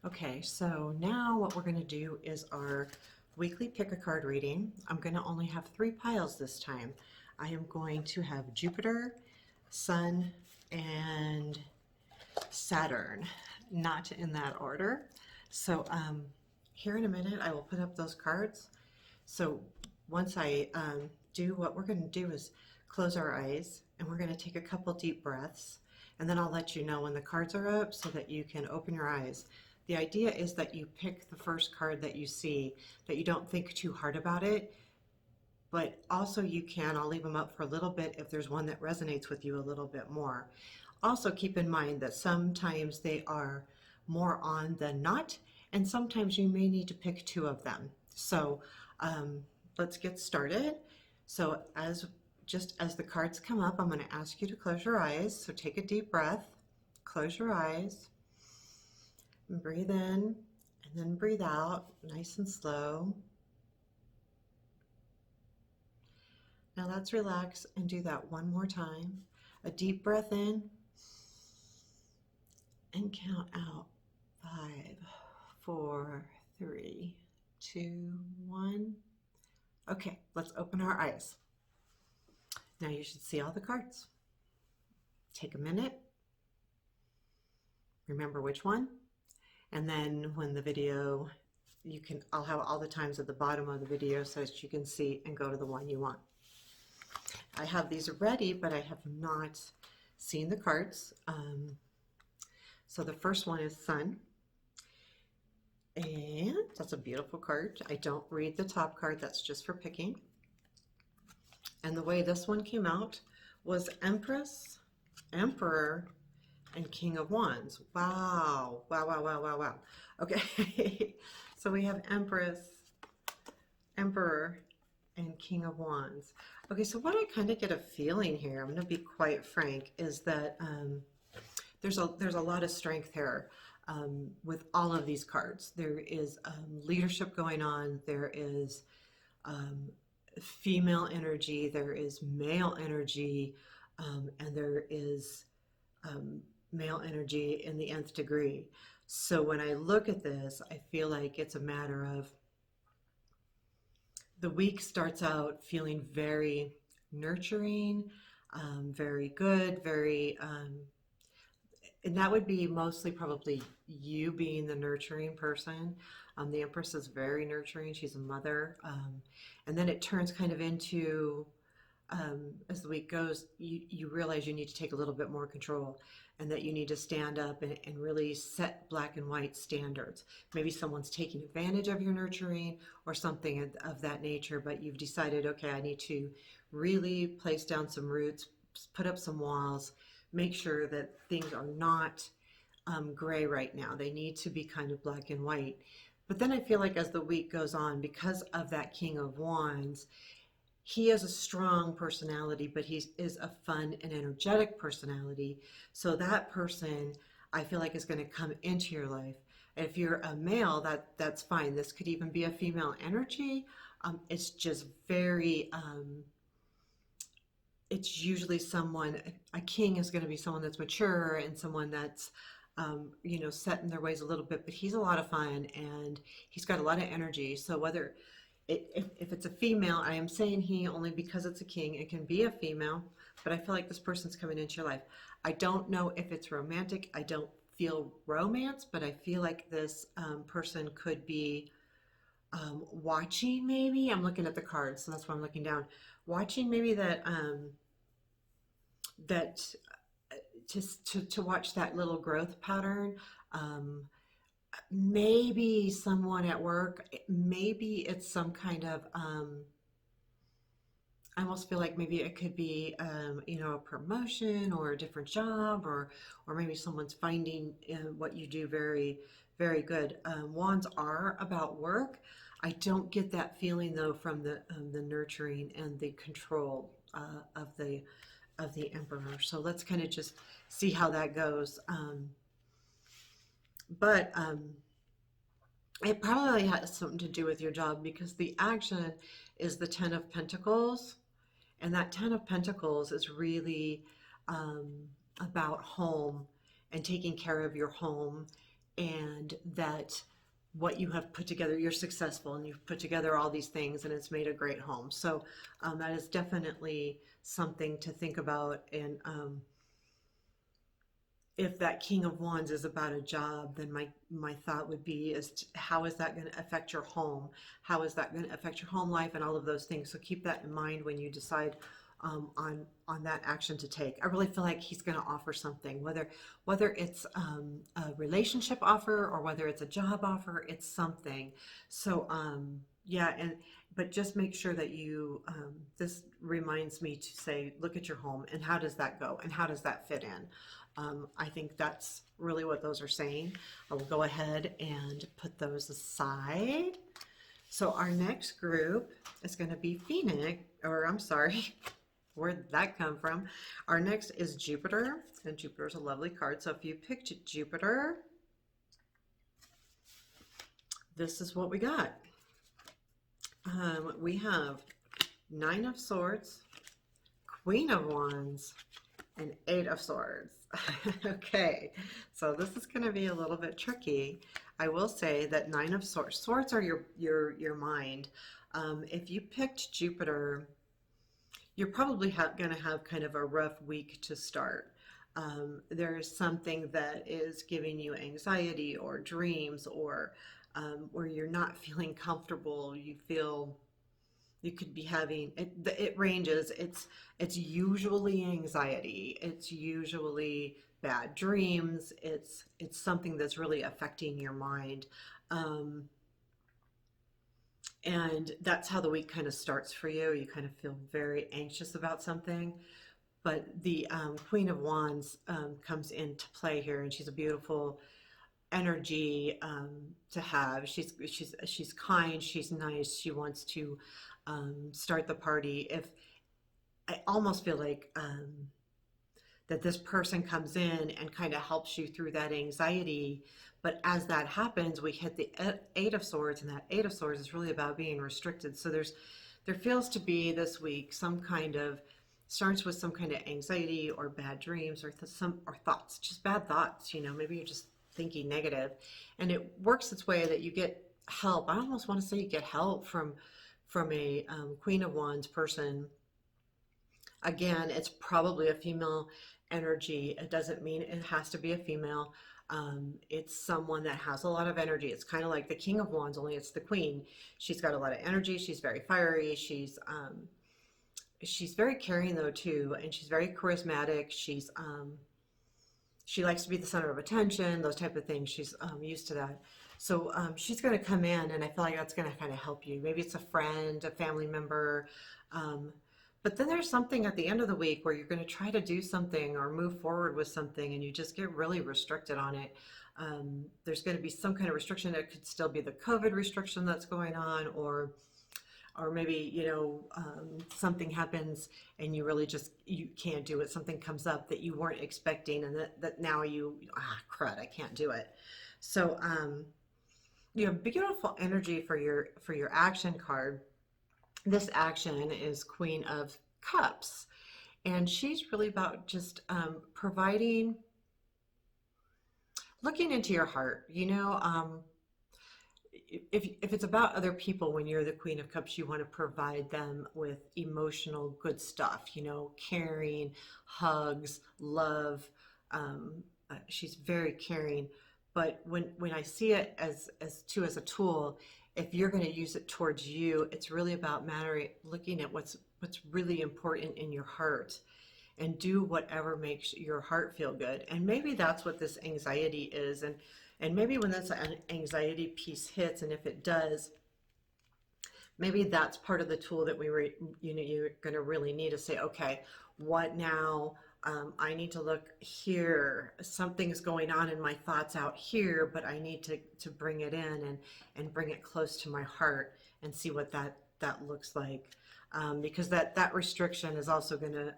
Okay, so now what we're going to do is our weekly pick a card reading. I'm going to only have 3 piles this time. I am going to have Jupiter, Sun, and Saturn, not in that order. So here in a minute, I will put up those cards. So once I do, what we're going to do is close our eyes and we're going to take a couple deep breaths. And then I'll let you know when the cards are up so that you can open your eyes. The idea is that you pick the first card that you see, that you don't think too hard about it, but also I'll leave them up for a little bit if there's one that resonates with you a little bit more. Also keep in mind that sometimes they are more on than not, and sometimes you may need to pick 2 of them. So let's get started. So just as the cards come up, I'm going to ask you to close your eyes. So take a deep breath, close your eyes, and breathe in, and then breathe out, nice and slow. Now let's relax and do that one more time. A deep breath in and count out 5, 4, 3, 2, 1. Okay, let's open our eyes. Now you should see all the cards. Take a minute, remember which one, and then when the video, I'll have all the times at the bottom of the video so that you can see and go to the one you want. I have these ready, but I have not seen the cards. So the first one is Sun, and that's a beautiful card. I don't read the top card, that's just for picking. And the way this one came out was Empress, Emperor, and King of Wands. Wow, wow, wow, wow, wow, wow. Okay, so we have Empress, Emperor, and King of Wands. Okay, so what I kind of get a feeling here, I'm going to be quite frank, is that there's a lot of strength here with all of these cards. There is leadership going on. There is female energy. There is male energy, and there is male energy in the nth degree. So when I look at this, I feel like it's a matter of the week starts out feeling very nurturing, very good, very, and that would be mostly probably you being the nurturing person. The Empress is very nurturing. She's a mother. And then it turns kind of into, as the week goes, you realize you need to take a little bit more control and that you need to stand up and really set black and white standards. Maybe someone's taking advantage of your nurturing or something of that nature, but you've decided, okay, I need to really place down some roots, put up some walls, make sure that things are not gray right now. They need to be kind of black and white. But then I feel like as the week goes on, because of that King of Wands, he has a strong personality, but he is a fun and energetic personality. So that person, I feel like, is going to come into your life. If you're a male, that's fine. This could even be a female energy. It's just very, it's usually someone, a king is going to be someone that's mature and someone that's, set in their ways a little bit, but he's a lot of fun and he's got a lot of energy. So whether if it's a female, I am saying he only because it's a king. It can be a female, but I feel like this person's coming into your life. I don't know if it's romantic. I don't feel romance, but I feel like this person could be watching maybe. I'm looking at the cards, so that's why I'm looking down. Watching maybe that to watch that little growth pattern. Maybe someone at work, maybe it's some kind of I almost feel like maybe it could be a promotion or a different job, or maybe someone's finding what you do very, very good. Wands are about work. I don't get that feeling though from the nurturing and the control of the Emperor. So let's kind of just see how that goes. But it probably has something to do with your job because the action is the Ten of Pentacles. And that Ten of Pentacles is really about home and taking care of your home and that what you have put together, you're successful and you've put together all these things and it's made a great home. So that is definitely something to think about. And if that King of Wands is about a job, then my thought would be how is that going to affect your home? How is that going to affect your home life and all of those things? So keep that in mind when you decide on that action to take. I really feel like he's going to offer something, whether it's a relationship offer or whether it's a job offer, it's something. So yeah, but just make sure that you this reminds me to say, look at your home and how does that go and how does that fit in. I think that's really what those are saying. I will go ahead and put those aside. So our next group is going to be Phoenix, or I'm sorry, where did that come from? Our next is Jupiter, and Jupiter is a lovely card. So if you picked Jupiter, this is what we got. We have Nine of Swords, Queen of Wands, and Eight of Swords. Okay, so this is going to be a little bit tricky. I will say that Nine of Swords, swords are your mind. If you picked Jupiter, you're probably going to have kind of a rough week to start. There's something that is giving you anxiety or dreams, or where you're not feeling comfortable. You feel you could be having it ranges. It's usually anxiety. It's usually bad dreams. It's something that's really affecting your mind. And that's how the week kind of starts for you. You kind of feel very anxious about something. But the Queen of Wands comes into play here, and she's a beautiful energy to have. She's kind, she's nice, she wants to start the party. If I almost feel like that this person comes in and kind of helps you through that anxiety. But as that happens, we hit the Eight of Swords, and that Eight of Swords is really about being restricted. So there feels to be this week some kind of starts with some kind of anxiety or bad dreams or thoughts, just bad thoughts. Maybe you're just thinking negative, and it works its way that you get help. I almost want to say you get help from a Queen of Wands person. Again, it's probably a female energy. It doesn't mean it has to be a female. It's someone that has a lot of energy. It's kind of like the King of Wands, only it's the Queen. She's got a lot of energy. She's very fiery. She's very caring though too, and she's very charismatic. She likes to be the center of attention, those type of things. She's used to that. So she's going to come in, and I feel like that's going to kind of help you. Maybe it's a friend, a family member. But then there's something at the end of the week where you're going to try to do something or move forward with something, and you just get really restricted on it. There's going to be some kind of restriction. It could still be the COVID restriction that's going on, or maybe something happens and you really you can't do it. Something comes up that you weren't expecting, and that now crud, I can't do it. So you have beautiful energy for your action card. This action is Queen of Cups, and she's really about just providing, looking into your heart. If it's about other people, when you're the Queen of Cups, you want to provide them with emotional good stuff, caring, hugs, love. She's very caring. But when I see it as a tool, if you're going to use it towards you, it's really about looking at what's really important in your heart, and do whatever makes your heart feel good. And maybe that's what this anxiety is. And maybe when this anxiety piece hits, and if it does, maybe that's part of the tool that you're going to really need to say, okay, what now? I need to look here. Something's going on in my thoughts out here, but I need to bring it in and bring it close to my heart and see what that looks like. Because that restriction is also going to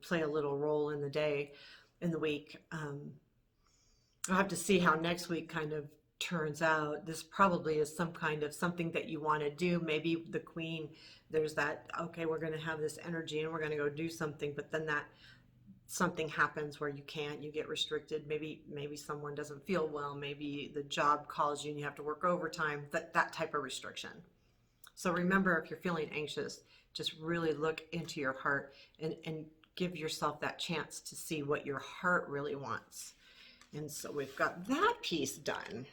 play a little role in the week. I'll have to see how next week kind of turns out. This probably is some kind of something that you want to do. Maybe the Queen, there's that, okay, we're going to have this energy and we're going to go do something, but then something happens where you can't, you get restricted, maybe someone doesn't feel well, maybe the job calls you and you have to work overtime, that type of restriction. So remember, if you're feeling anxious, just really look into your heart and give yourself that chance to see what your heart really wants. And so we've got that piece done.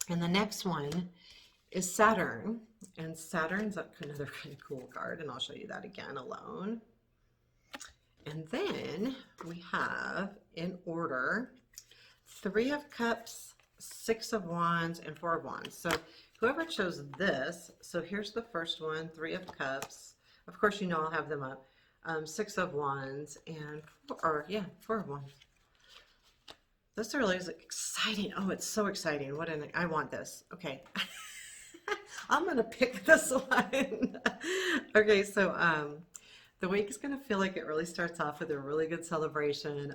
And the next one is Saturn. And Saturn's another kind of cool card, and I'll show you that again alone. And then we have, in order, Three of Cups, Six of Wands, and Four of Wands. So whoever chose this, so here's the first one, Three of Cups. Of course, you know I'll have them up. Six of Wands and Four of Wands. This really is exciting. Oh, it's so exciting. I want this. Okay. I'm gonna pick this one. Okay, so the week is going to feel like it really starts off with a really good celebration.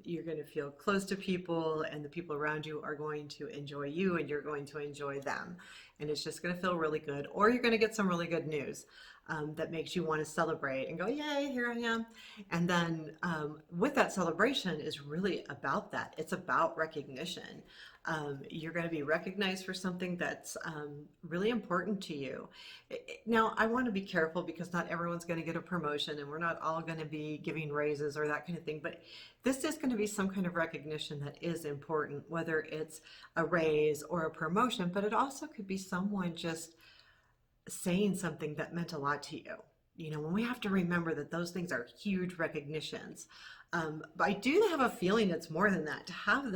You're going to feel close to people, and the people around you are going to enjoy you, and you're going to enjoy them. And it's just going to feel really good. Or you're going to get some really good news that makes you want to celebrate and go, yay, here I am. And then with that celebration is really about that. It's about recognition. You're going to be recognized for something that's really important to you. Now, I want to be careful because not everyone's going to get a promotion, and we're not all going to be giving raises or that kind of thing, but this is going to be some kind of recognition that is important, whether it's a raise or a promotion, but it also could be someone just saying something that meant a lot to you. You know, when we have to remember that those things are huge recognitions. But I do have a feeling it's more than that. To have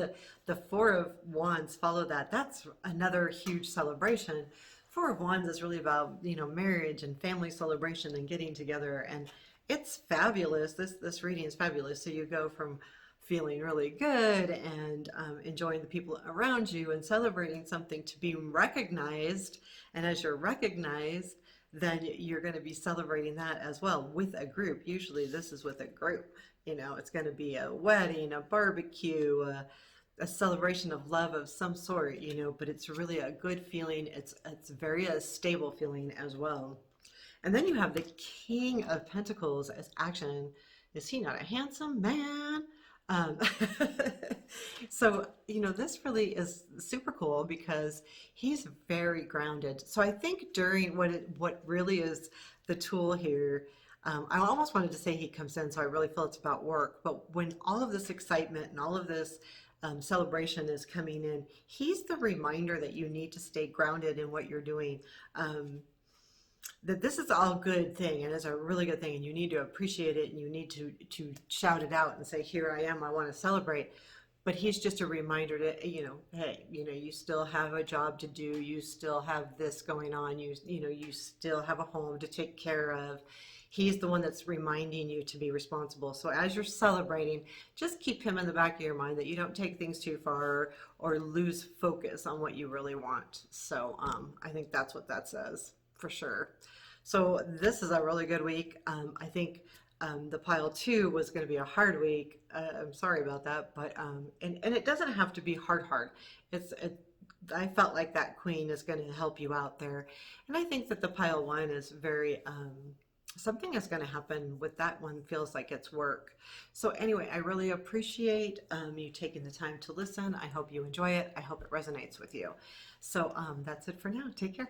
the Four of Wands follow that, that's another huge celebration. Four of Wands is really about, you know, marriage and family celebration and getting together, and it's fabulous. This reading is fabulous. So you go from feeling really good and enjoying the people around you and celebrating something to being recognized. And as you're recognized, then you're going to be celebrating that as well with a group. Usually this is with a group. You know, it's going to be a wedding, a barbecue, a celebration of love of some sort, you know, but it's really a good feeling. It's very a stable feeling as well. And then you have the King of Pentacles as action. Is he not a handsome man? So, you know, this really is super cool because he's very grounded. So I think during what really is the tool here, I almost wanted to say he comes in, so I really feel it's about work. But when all of this excitement and all of this celebration is coming in, he's the reminder that you need to stay grounded in what you're doing. That this is all good thing and it's a really good thing, and you need to appreciate it, and you need to shout it out and say, here I am, I want to celebrate. But he's just a reminder to, you know, hey, you know, you still have a job to do, you still have this going on, you know, you still have a home to take care of. He's the one that's reminding you to be responsible. So as you're celebrating, just keep him in the back of your mind that you don't take things too far or lose focus on what you really want. So I think that's what that says for sure. So this is a really good week. I think the pile 2 was going to be a hard week. I'm sorry about that, but and it doesn't have to be hard. I felt like that Queen is going to help you out there, and I think that the pile 1 is very something is going to happen with that one. Feels like it's work. So anyway, I really appreciate you taking the time to listen. I hope you enjoy it. I hope it resonates with you. So that's it for now. Take care.